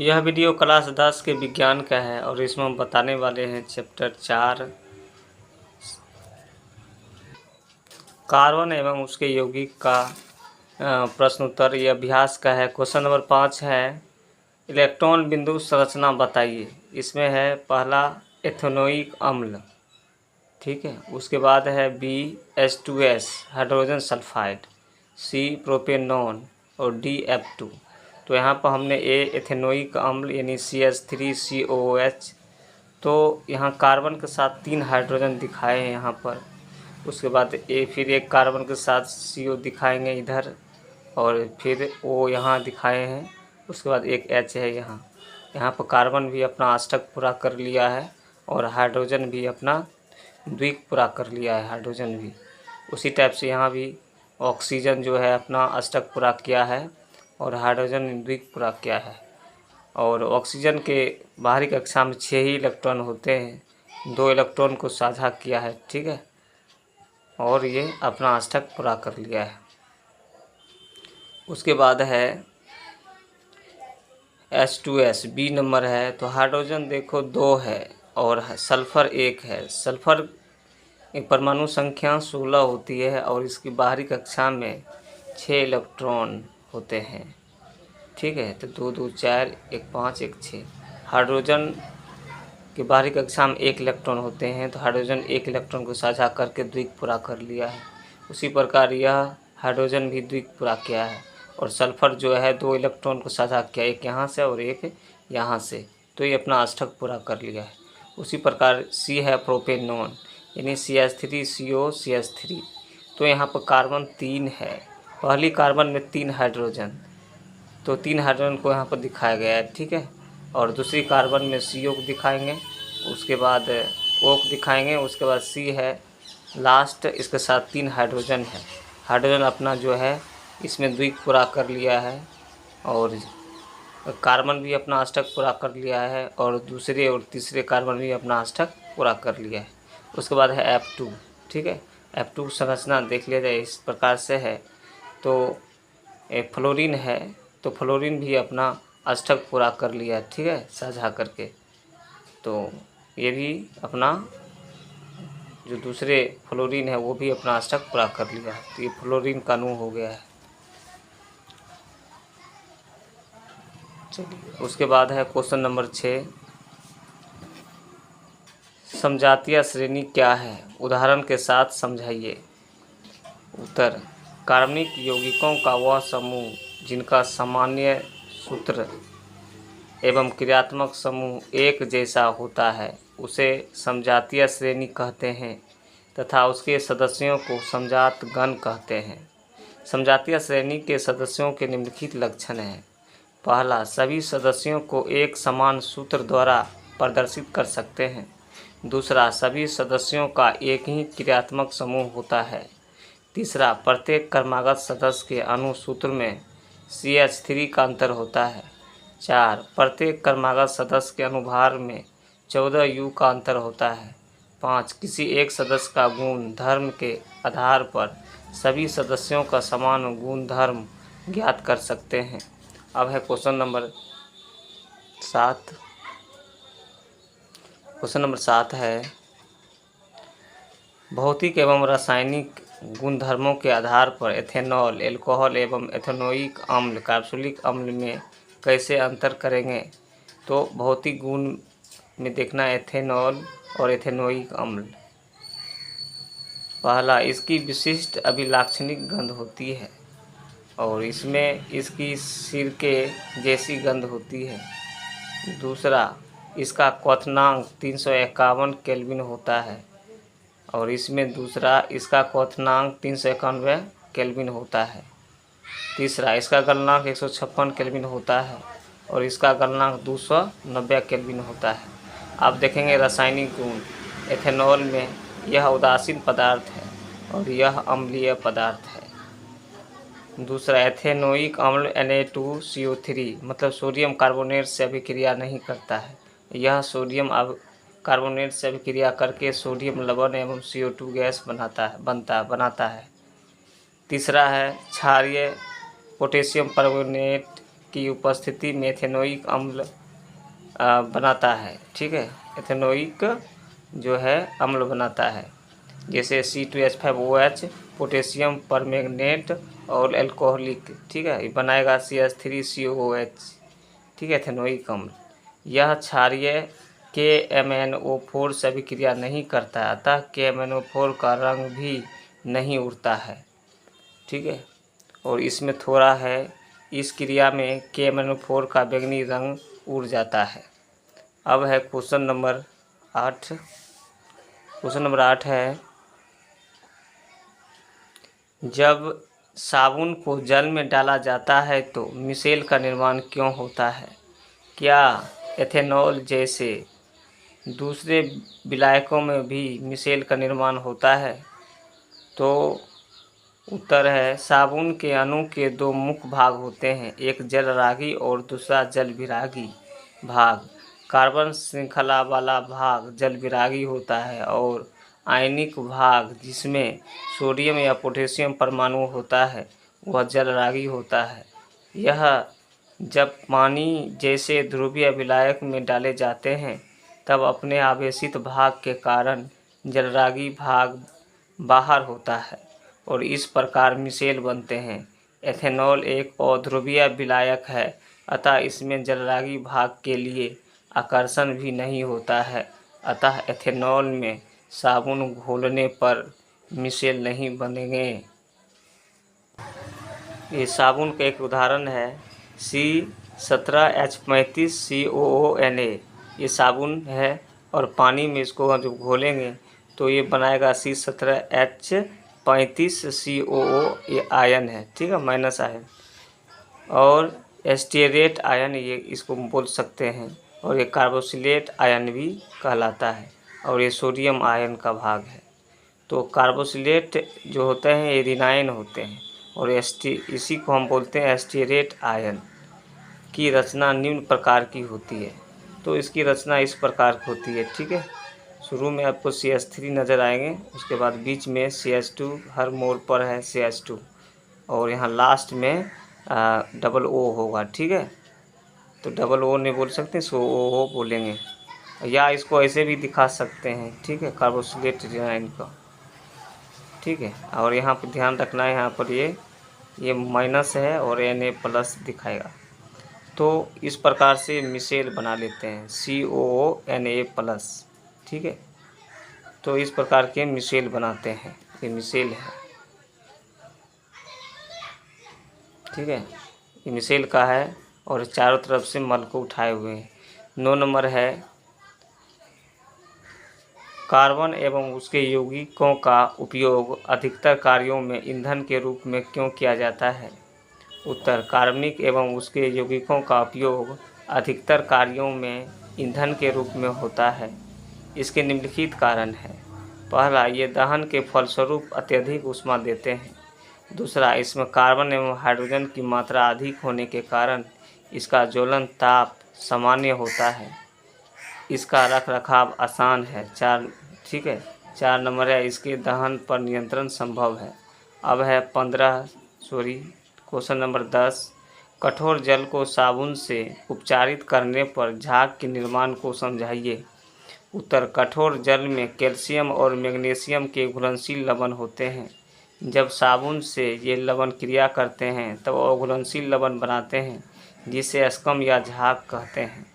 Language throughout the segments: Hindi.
यह वीडियो क्लास 10 के विज्ञान का है और इसमें हम बताने वाले हैं चैप्टर 4 कार्बन एवं उसके यौगिक का प्रश्न उत्तर। यह अभ्यास का है। क्वेश्चन नंबर 5 है इलेक्ट्रॉन बिंदु संरचना बताइए। इसमें है पहला एथेनोइक अम्ल, ठीक है। उसके बाद है BH2S hydrogen sulphide, C propanone और D F2। तो यहाँ पर हमने एथेनोइक अम्ल यानी CH3COOH, तो यहाँ कार्बन के साथ 3 हाइड्रोजन दिखाए हैं यहाँ पर। उसके बाद फिर एक कार्बन के साथ CO दिखाएंगे इधर, और फिर O यहाँ दिखाए हैं। उसके बाद एक H है यहाँ पर कार्बन भी अपना अष्टक पूरा कर लिया है और हाइड्रोजन भी अपना द्विक पूरा कर लिया है। हाइड्रोजन भी उसी टाइप से यहाँ भी ऑक्सीजन जो है अपना अष्टक पूरा किया है और हाइड्रोजन द्विक पूरा किया है। और ऑक्सीजन के बाहरी कक्षा में 6 ही इलेक्ट्रॉन होते हैं, 2 इलेक्ट्रॉन को साझा किया है, ठीक है। और ये अपना अष्टक पूरा कर लिया है। उसके बाद है H2S B नंबर है, तो हाइड्रोजन देखो 2 है और सल्फ़र 1 है। सल्फ़र एक परमाणु संख्या 16 होती है और इसकी बाहरी कक्षा में 6 इलेक्ट्रॉन होते हैं, ठीक है। तो 2 2 4 1 5 1 6। हाइड्रोजन की बाहरी कक्षा में 1 इलेक्ट्रॉन होते हैं, तो हाइड्रोजन 1 इलेक्ट्रॉन को साझा करके द्विक पूरा कर लिया है। उसी प्रकार यह हाइड्रोजन भी द्विक पूरा किया है। और सल्फ़र जो है 2 इलेक्ट्रॉन को साझा किया, एक यहाँ से और एक यहाँ से, तो ये अपना अष्टक पूरा कर लिया है। उसी प्रकार C है प्रोपेनॉन यानी CH3COCH3, तो यहाँ पर कार्बन 3 है। पहली कार्बन में 3 हाइड्रोजन, तो 3 हाइड्रोजन को यहाँ पर दिखाया गया है, ठीक है। और दूसरी कार्बन में CO को दिखाएंगे, उसके बाद O को दिखाएंगे, उसके बाद C है लास्ट, इसके साथ 3 हाइड्रोजन है। हाइड्रोजन अपना जो है इसमें द्विक पूरा कर लिया है और कार्बन भी अपना अष्टक पूरा कर लिया है और दूसरे और तीसरे कार्बन भी अपना अष्टक पूरा कर लिया है। उसके बाद है F2, ठीक है। F2 संरचना देख लिया जाए, इस प्रकार से है। तो एक फ्लोरीन है, तो फ्लोरीन भी अपना अष्टक पूरा कर लिया है, ठीक है, साझा करके। तो ये भी अपना जो दूसरे फ्लोरीन है वो भी अपना अष्टक पूरा कर लिया है, तो ये फ्लोरीन का अणु हो गया है। चलिए, उसके बाद है क्वेश्चन नंबर 6 समजातीय श्रेणी क्या है, उदाहरण के साथ समझाइए। उत्तर कार्बनिक यौगिकों का वह समूह जिनका सामान्य सूत्र एवं क्रियात्मक समूह एक जैसा होता है उसे समजातीय श्रेणी कहते हैं तथा उसके सदस्यों को समजात गण कहते हैं। समजातीय श्रेणी के सदस्यों के निम्नलिखित लक्षण हैं। पहला, सभी सदस्यों को एक समान सूत्र द्वारा प्रदर्शित कर सकते हैं। दूसरा, सभी सदस्यों का एक ही क्रियात्मक समूह होता है। तीसरा, प्रत्येक क्रमागत सदस्य के अणु सूत्र में CH3 का अंतर होता है। 4, प्रत्येक क्रमागत सदस्य के अनुभार में 14 U का अंतर होता है। 5, किसी एक सदस्य का गुण धर्म के आधार पर सभी सदस्यों का समान गुण धर्म ज्ञात कर सकते हैं। अब है क्वेश्चन नंबर 7। क्वेश्चन नंबर 7 है भौतिक एवं रासायनिक गुणधर्मों के आधार पर एथेनॉल, एल्कोहल एवं एथेनोइक अम्ल, कार्बोक्सिलिक अम्ल में कैसे अंतर करेंगे। तो भौतिक गुण में देखना एथेनॉल और एथेनोइक अम्ल। पहला, इसकी विशिष्ट अभिलाक्षणिक गंध होती है और इसमें इसकी सिरके जैसी गंध होती है। दूसरा, इसका क्वथनांक 351 केल्विन होता है और इसमें दूसरा इसका क्वथनांक 391 केल्विन होता है। तीसरा, इसका गलनांक 156 केल्विन होता है और इसका गलनांक 290 केल्विन होता है। आप देखेंगे रासायनिक गुण, एथेनॉल में यह उदासीन पदार्थ है और यह अम्लीय पदार्थ है। दूसरा, एथेनोइक अम्ल Na2CO3 मतलब सोडियम कार्बोनेट से अभिक्रिया नहीं करता है। यह सोडियम कार्बोनेट से अभिक्रिया करके सोडियम लवण एवं CO2 गैस बनाता है। तीसरा है क्षारीय पोटेशियम परमंगनेट की उपस्थिति में एथेनोइक अम्ल बनाता है। ठीक है, एथेनोइक जो है अम्ल बनाता है, जैसे C2H5OH, पोटेशियम परमैंगनेट और एल्कोहलिक। ठीक है, ये बनाएगा CH3COOH। ठीक है, एथेनोइक अम्ल। यह क्षारीय KMnO4 से अभिक्रिया नहीं करता है, अतः KMnO4 का रंग भी नहीं उड़ता है। ठीक है, और इसमें थोड़ा है, इस क्रिया में KMnO4 का बैंगनी रंग उड़ जाता है। अब है क्वेश्चन नंबर 8। क्वेश्चन नंबर 8 है, जब साबुन को जल में डाला जाता है तो मिसेल का निर्माण क्यों होता है? क्या एथेनॉल जैसे दूसरे विलायकों में भी मिसेल का निर्माण होता है? तो उत्तर है, साबुन के अणु के दो मुख्य भाग होते हैं, एक जल रागी और दूसरा जल विरागी भाग। कार्बन श्रृंखला वाला भाग जल विरागी होता है और आयनिक भाग जिसमें सोडियम या पोटेशियम परमाणु होता है वह जल रागी होता है। यह जब पानी जैसे ध्रुवीय विलायक में डाले जाते हैं तब अपने आवेशित भाग के कारण जलरागी भाग बाहर होता है और इस प्रकार मिसेल बनते हैं। एथेनॉल एक अध्रुवीय विलायक है, अतः इसमें जलरागी भाग के लिए आकर्षण भी नहीं होता है, अतः एथेनॉल में साबुन घोलने पर मिसेल नहीं बनेंगे। ये साबुन का एक उदाहरण है C17H35COONA। ये साबुन है और पानी में इसको जब घोलेंगे तो ये बनाएगा C17H35COO, ये आयन है। ठीक है, माइनस आयन, और एस्टेरेट आयन ये इसको बोल सकते हैं, और ये कार्बोक्सिलेट आयन भी कहलाता है, और ये सोडियम आयन का भाग है। तो कार्बोक्सिलेट जो होते हैं ये ऋणायन होते हैं, और इसी को हम बोलते हैं एस्टेरेट आयन। की रचना निम्न प्रकार की होती है। तो इसकी रचना इस प्रकार की होती है। ठीक है, शुरू में आपको CH3 नज़र आएंगे, उसके बाद बीच में CH2, हर मोड़ पर है CH2, और यहाँ लास्ट में डबल O होगा। ठीक है, तो डबल O नहीं बोल सकते, इसको O बोलेंगे, या इसको ऐसे भी दिखा सकते हैं। ठीक है, कार्बोक्सिलेट ऋणायन का। ठीक है, और यहाँ पर ध्यान रखना है, यहाँ पर ये माइनस है और Na+ दिखाएगा। तो इस प्रकार से मिसेल बना लेते हैं COONA+। ठीक है, तो इस प्रकार के मिसेल बनाते हैं, ये मिसेल है। ठीक है, ये मिसेल का है और चारों तरफ से मल को उठाए हुए हैं। 9 नंबर है, कार्बन एवं उसके यौगिकों का उपयोग अधिकतर कार्यों में ईंधन के रूप में क्यों किया जाता है? उत्तर, कार्बनिक एवं उसके यौगिकों का उपयोग अधिकतर कार्यों में ईंधन के रूप में होता है। इसके निम्नलिखित कारण हैं। पहला, ये दहन के फलस्वरूप अत्यधिक ऊष्मा देते हैं। दूसरा, इसमें कार्बन एवं हाइड्रोजन की मात्रा अधिक होने के कारण इसका ज्वलन ताप सामान्य होता है। इसका रखरखाव आसान है। 4 नंबर है, इसके दहन पर नियंत्रण संभव है। अब है क्वेश्चन नंबर 10, कठोर जल को साबुन से उपचारित करने पर झाग के निर्माण को समझाइए। उत्तर, कठोर जल में कैल्शियम और मैग्नीशियम के घुलनशील लवण होते हैं। जब साबुन से ये लवण क्रिया करते हैं तब अघुलनशील लवण बनाते हैं, जिसे स्कम या झाग कहते हैं।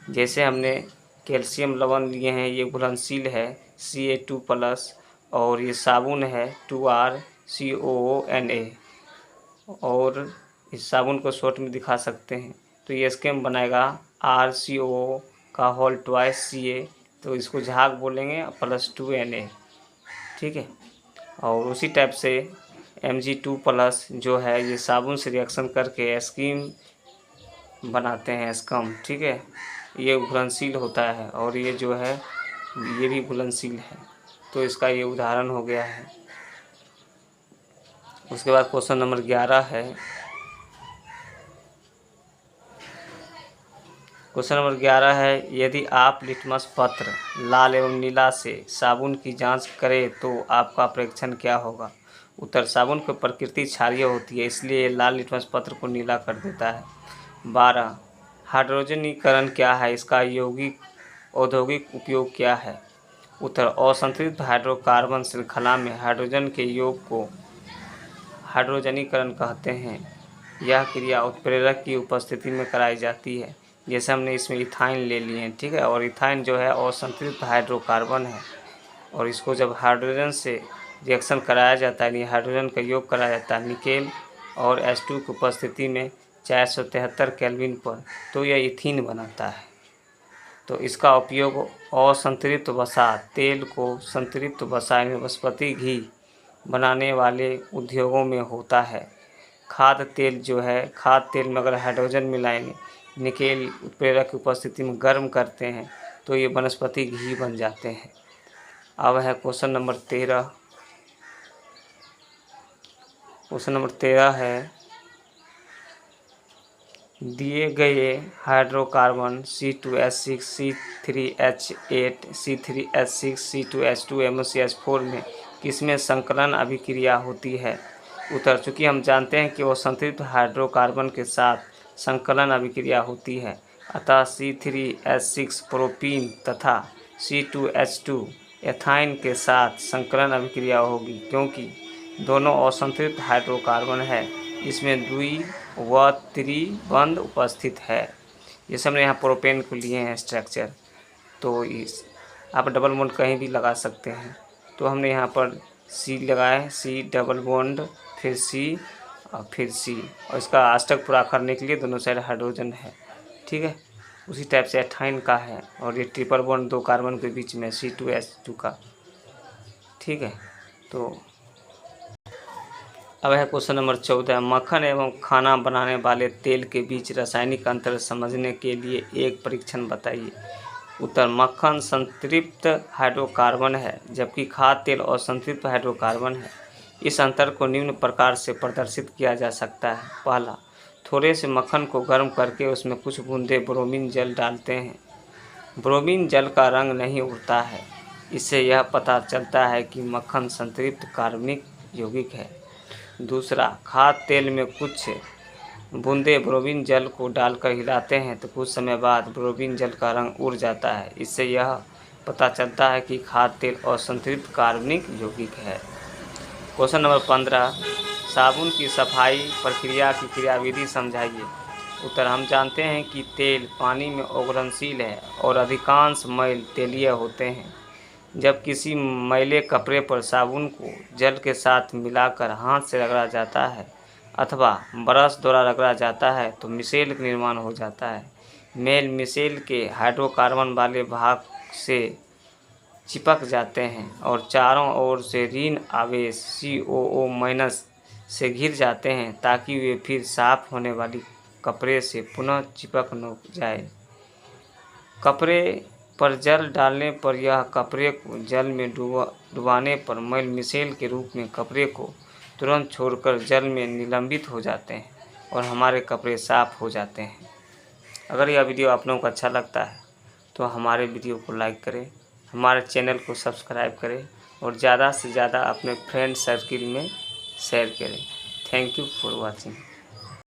जैसे हमने कैल्शियम लवण लिए हैं, ये घुलनशील है Ca2+, और ये साबुन है 2RCOONA, और इस साबुन को शॉर्ट में दिखा सकते हैं। तो ये स्केम बनाएगा RCOO का होल ट्वाइस Ca, तो इसको झाग बोलेंगे +2Na। ठीक है, और उसी टाइप से Mg2+ जो है ये साबुन से रिएक्शन करके स्कीम बनाते हैं, स्कम। ठीक है, ये घुलनशील होता है और ये जो है ये भी घुलनशील है, तो इसका ये उदाहरण हो गया है। उसके बाद क्वेश्चन नंबर 11 है। क्वेश्चन नंबर 11 है, यदि आप लिटमस पत्र लाल एवं नीला से साबुन की जांच करें तो आपका परीक्षण क्या होगा? उत्तर, साबुन की प्रकृति क्षारीय होती है, इसलिए लाल लिटमस पत्र को नीला कर देता है। 12. हाइड्रोजनीकरण क्या है, इसका औद्योगिक उपयोग क्या है? उत्तर, असंतृप्त हाइड्रोकार्बन श्रृंखला में हाइड्रोजन के योग को हाइड्रोजनीकरण कहते हैं। यह क्रिया उत्प्रेरक की उपस्थिति में कराई जाती है। जैसे हमने इसमें इथाइन ले लिए हैं, ठीक है, और इथाइन जो है असंतृप्त हाइड्रोकार्बन है, और इसको जब हाइड्रोजन से रिएक्शन कराया जाता है, यानी हाइड्रोजन का योग कराया जाता है निकेल और H2 की उपस्थिति में 473 केल्विन पर, तो यह इथीन बनाता है। तो इसका उपयोग असंतृप्त वसा तेल को संतृप्त वसा यानी वनस्पति घी बनाने वाले उद्योगों में होता है। खाद्य तेल जो है, खाद्य तेल में अगर हाइड्रोजन मिलाएंगे, निकेल उत्प्रेरक की उपस्थिति में गर्म करते हैं तो ये वनस्पति घी बन जाते हैं। अब है क्वेश्चन नंबर 13। क्वेश्चन नंबर 13 है, दिए गए hydrocarbon C2H6, C3H8, C3H6, C2H2, MnCH4 में किसमें संकलन अभिक्रिया होती है? उत्तर, चूँकि हम जानते हैं कि वो संतृप्त हाइड्रोकार्बन के साथ संकलन अभिक्रिया होती है, अतः C3H6 प्रोपीन तथा C2H2 एथाइन के साथ संकलन अभिक्रिया होगी, क्योंकि दोनों असंतृप्त हाइड्रोकार्बन है, इसमें द्वि व त्रिबंध उपस्थित है। जैसे हमने यहाँ प्रोपेन को लिए हैं स्ट्रक्चर, तो इस आप डबल बॉन्ड कहीं भी लगा सकते हैं। तो हमने यहाँ पर C लगाए, C डबल बॉन्ड, फिर C और फिर C, और इसका अष्टक पूरा करने के लिए दोनों साइड हाइड्रोजन है, ठीक है। उसी टाइप से एथाइन का है, और ये ट्रिपल बॉन्ड 2 कार्बन के बीच में C2H2 का, ठीक है। तो अब है क्वेश्चन नंबर 14, मक्खन एवं खाना बनाने वाले तेल के बीच रासायनिक अंतर समझने के लिए एक परीक्षण बताइए। उत्तर, मक्खन संतृप्त हाइड्रोकार्बन है जबकि खाद्य तेल असंतृप्त हाइड्रोकार्बन है। इस अंतर को निम्न प्रकार से प्रदर्शित किया जा सकता है। पहला, थोड़े से मक्खन को गर्म करके उसमें कुछ बूंदे ब्रोमीन जल डालते हैं। ब्रोमीन जल का रंग नहीं उड़ता है, इससे यह पता चलता है कि मक्खन संतृप्त कार्बनिक यौगिक है। दूसरा, खाद्य तेल में कुछ बूंदे ब्रोमीन जल को डालकर हिलाते हैं तो कुछ समय बाद ब्रोमीन जल का रंग उड़ जाता है, इससे यह पता चलता है कि खाद्य तेल असंतृप्त कार्बनिक यौगिक है। क्वेश्चन नंबर 15, साबुन की सफाई प्रक्रिया की क्रियाविधि समझाइए। उत्तर, हम जानते हैं कि तेल पानी में ओगलनशील है और अधिकांश मैल तेलीय होते हैं। जब किसी मैले कपड़े पर साबुन को जल के साथ मिलाकर हाथ से रगड़ा जाता है अथवा ब्रश द्वारा रगड़ा जाता है तो मिसेल का निर्माण हो जाता है। मेल मिसेल के हाइड्रोकार्बन वाले भाग से चिपक जाते हैं और चारों ओर से ऋण आवेश COO- से घिर जाते हैं ताकि वे फिर साफ होने वाली कपड़े से पुनः चिपक न जाए। कपड़े पर जल डालने पर यह कपड़े को जल में डुबाने पर मैल मिसेल के रूप में कपड़े को तुरंत छोड़कर जल में निलंबित हो जाते हैं और हमारे कपड़े साफ हो जाते हैं। अगर यह वीडियो आप लोगों को अच्छा लगता है तो हमारे वीडियो को लाइक करें, हमारे चैनल को सब्सक्राइब करें और ज़्यादा से ज़्यादा अपने फ्रेंड सर्किल में शेयर करें। Thank you for watching.